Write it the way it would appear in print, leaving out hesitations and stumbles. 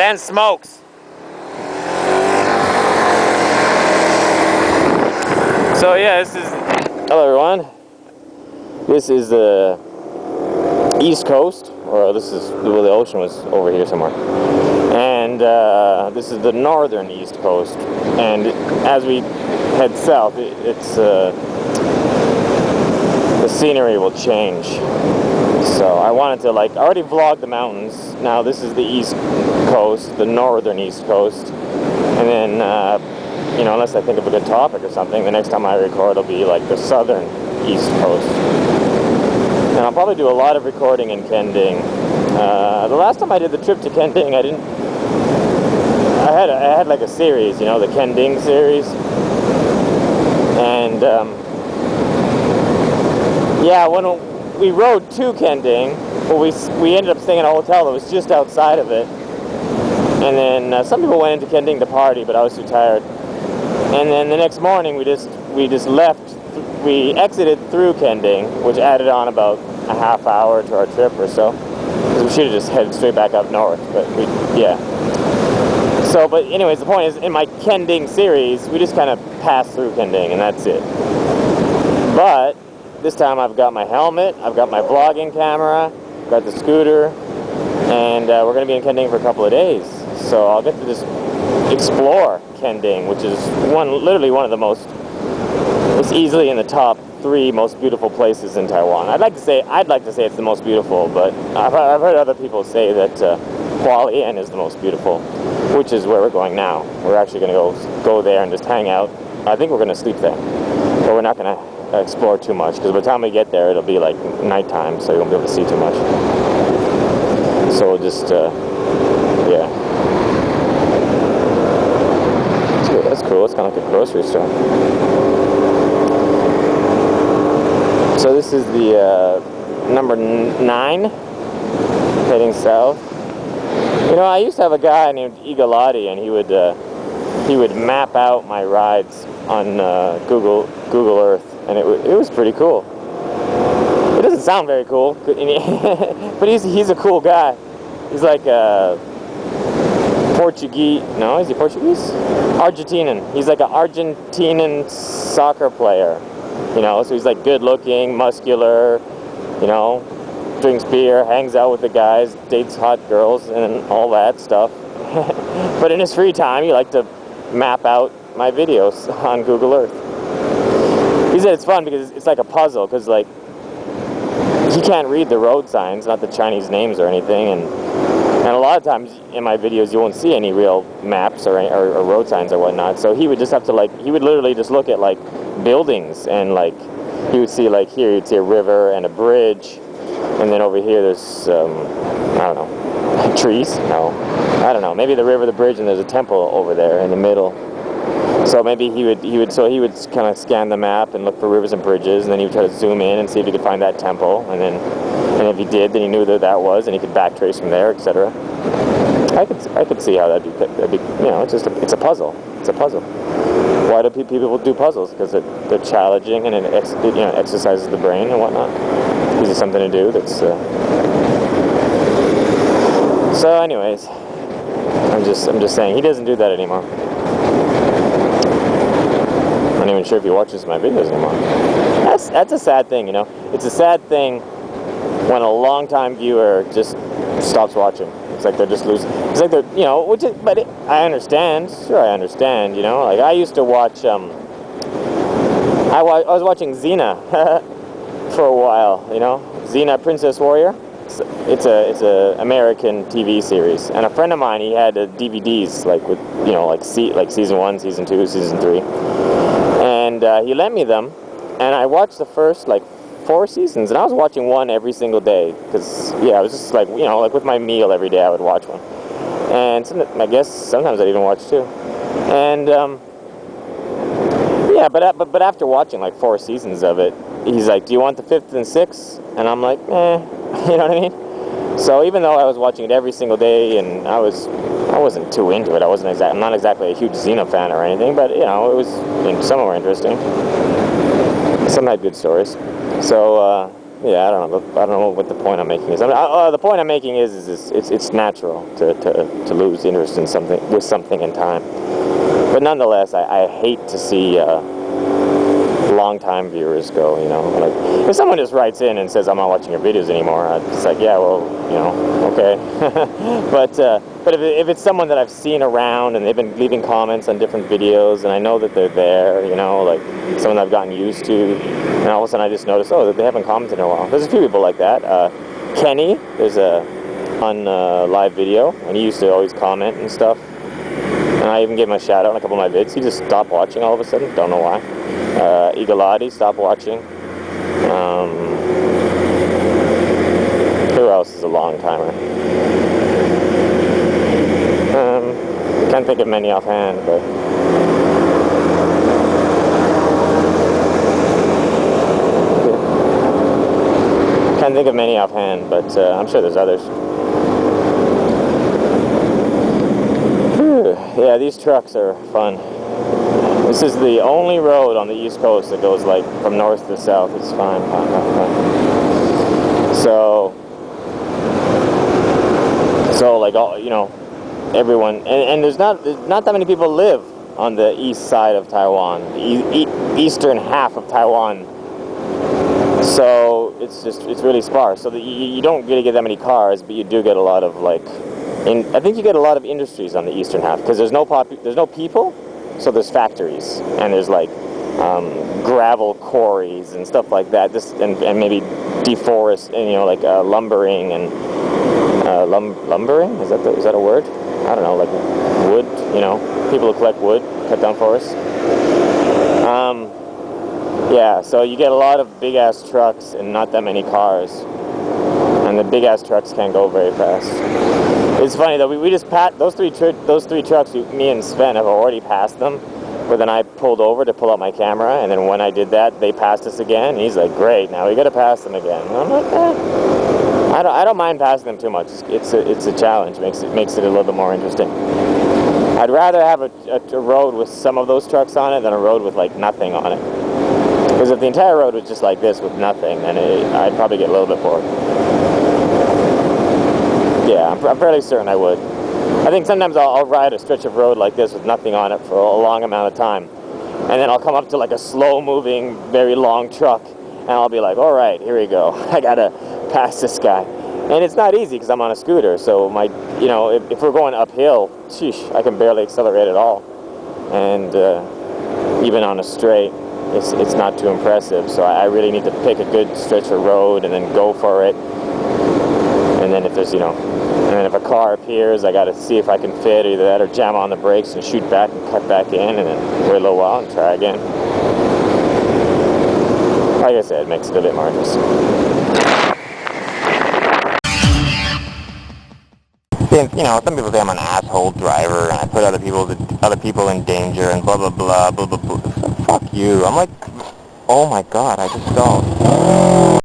Then smokes. So yeah, hello everyone. This is the East Coast, or this is, well, the ocean was over here somewhere. And this is the northern East Coast. And as we head south, the scenery will change. So I wanted to, I already vlogged the mountains. Now this is the East Coast, the northern East Coast. And then, unless I think of a good topic or something, the next time I record it'll be like the southern East Coast. And I'll probably do a lot of recording in Kending. The last time I did the trip to Kending, I had like a series, the Kending series. And, yeah, when we rode to Kending, but we ended up staying in a hotel that was just outside of it. And then some people went into Kending to party, but I was too tired. And then the next morning we just left. We exited through Kending, which added on about a half hour to our trip or so. Because we should have just headed straight back up north, but yeah. So, but anyways, the point is, in my Kending series, we just kind of passed through Kending, and that's it. But this time I've got my helmet, I've got my vlogging camera, I've got the scooter, and we're going to be in Kending for a couple of days. So I'll get to just explore Kending, which is literally one of the most, it's easily in the top 3 most beautiful places in Taiwan. I'd like to say it's the most beautiful, but I've heard other people say that Hualien is the most beautiful, which is where we're going now. We're actually going to go there and just hang out. I think we're going to sleep there, but we're not going to explore too much, because by the time we get there it'll be like nighttime, so you won't be able to see too much. So we'll just yeah, that's cool. It's kind of like a grocery store. So this is the number 9 heading south. I used to have a guy named Eagleotti, and he would map out my rides on Google Earth. And it was pretty cool. It doesn't sound very cool, but he's a cool guy. He's like a Portuguese. No, is he Portuguese? Argentinian. He's like an Argentinian soccer player. So he's like good looking, muscular. Drinks beer, hangs out with the guys, dates hot girls, and all that stuff. But in his free time, he liked to map out my videos on Google Earth. He said it's fun because it's like a puzzle, because he can't read the road signs, not the Chinese names or anything, and a lot of times in my videos you won't see any real maps or road signs or whatnot. So he would just have to he would literally just look at buildings, and he would see here you'd see a river and a bridge, and then over here there's I don't know, trees? No, I don't know, maybe the river, the bridge, and there's a temple over there in the middle. So maybe he would kind of scan the map and look for rivers and bridges, and then he would try to zoom in and see if he could find that temple, and if he did, then he knew that was, and he could backtrace from there, etc. I could see how that'd be it's a puzzle. It's a puzzle. Why do people do puzzles? Because they're challenging, and it exercises the brain and whatnot. Gives you something to do. That's so. Anyways, I'm just saying he doesn't do that anymore. I'm not even sure if he watches my videos anymore. That's a sad thing, It's a sad thing when a long-time viewer just stops watching. It's like they're just losing. It's like they're, I understand. Sure, I understand. I used to watch. I was watching Xena for a while. Xena Princess Warrior. It's a American TV series, and a friend of mine, he had DVDs with season 1, season 2, season 3. And he lent me them, and I watched the first 4 seasons, and I was watching one every single day, because I was just with my meal every day I would watch one, and I guess sometimes I'd even watch 2, and yeah, but after watching 4 seasons of it, he's like, do you want the 5th and 6th? And I'm like, you know what I mean? So even though I was watching it every single day, and I wasn't too into it. I'm not exactly a huge Xena fan or anything, but it was some were interesting. Some had good stories. So yeah, I don't know what the point I'm making is. I mean, the point I'm making is it's natural to lose interest in something in time. But nonetheless, I hate to see long-time viewers go. You know, like if someone just writes in and says I'm not watching your videos anymore, it's like, yeah, well, you know, okay. But if it's someone that I've seen around and they've been leaving comments on different videos and I know that they're there, you know, like someone I've gotten used to, and all of a sudden I just notice, oh, they haven't commented in a while. There's a few people like that. Kenny, there's on live video, and he used to always comment and stuff. And I even gave him a shout out in a couple of my vids. He just stopped watching all of a sudden. Don't know why. Eagle stopped watching. Who else is a long timer? Can't think of many offhand, but I'm sure there's others. Yeah, these trucks are fun. This is the only road on the East Coast that goes like from north to south. It's fine. So like all, you know, everyone, and there's not that many people live on the east side of Taiwan, the eastern half of Taiwan. So it's really sparse. So you don't really get that many cars, but you do get a lot of like, I think you get a lot of industries on the eastern half because there's no people, so there's factories and there's like gravel quarries and stuff like that. And maybe deforest, and you know, like lumbering and lumbering. Is that a word? I don't know, like wood. You know, people who collect wood, cut down forests. Yeah, so you get a lot of big ass trucks and not that many cars, and the big ass trucks can't go very fast. It's funny though, we just passed those three trucks. Me and Sven have already passed them, but then I pulled over to pull out my camera, and then when I did that, they passed us again. And he's like, "Great, now we got to pass them again." And I'm like, I don't mind passing them too much. It's a challenge. Makes it a little bit more interesting. I'd rather have a road with some of those trucks on it than a road with like nothing on it. Because if the entire road was just like this with nothing, then I'd probably get a little bit bored. Yeah, I'm fairly certain I would. I think sometimes I'll ride a stretch of road like this with nothing on it for a long amount of time. And then I'll come up to like a slow-moving, very long truck, and I'll be like, all right, here we go. I gotta pass this guy. And it's not easy because I'm on a scooter, so you know, if we're going uphill, sheesh, I can barely accelerate at all. And even on a straight, it's not too impressive. So I really need to pick a good stretch of road and then go for it. And then if there's, you know, and then if a car appears, I got to see if I can fit either that or jam on the brakes and shoot back and cut back in, and then wait a little while and try again. Like I said, it makes it a bit more interesting. You know, some people say I'm an asshole driver and I put other people in danger and blah blah blah blah blah blah. Fuck you. I'm like, oh my god, I just stalled.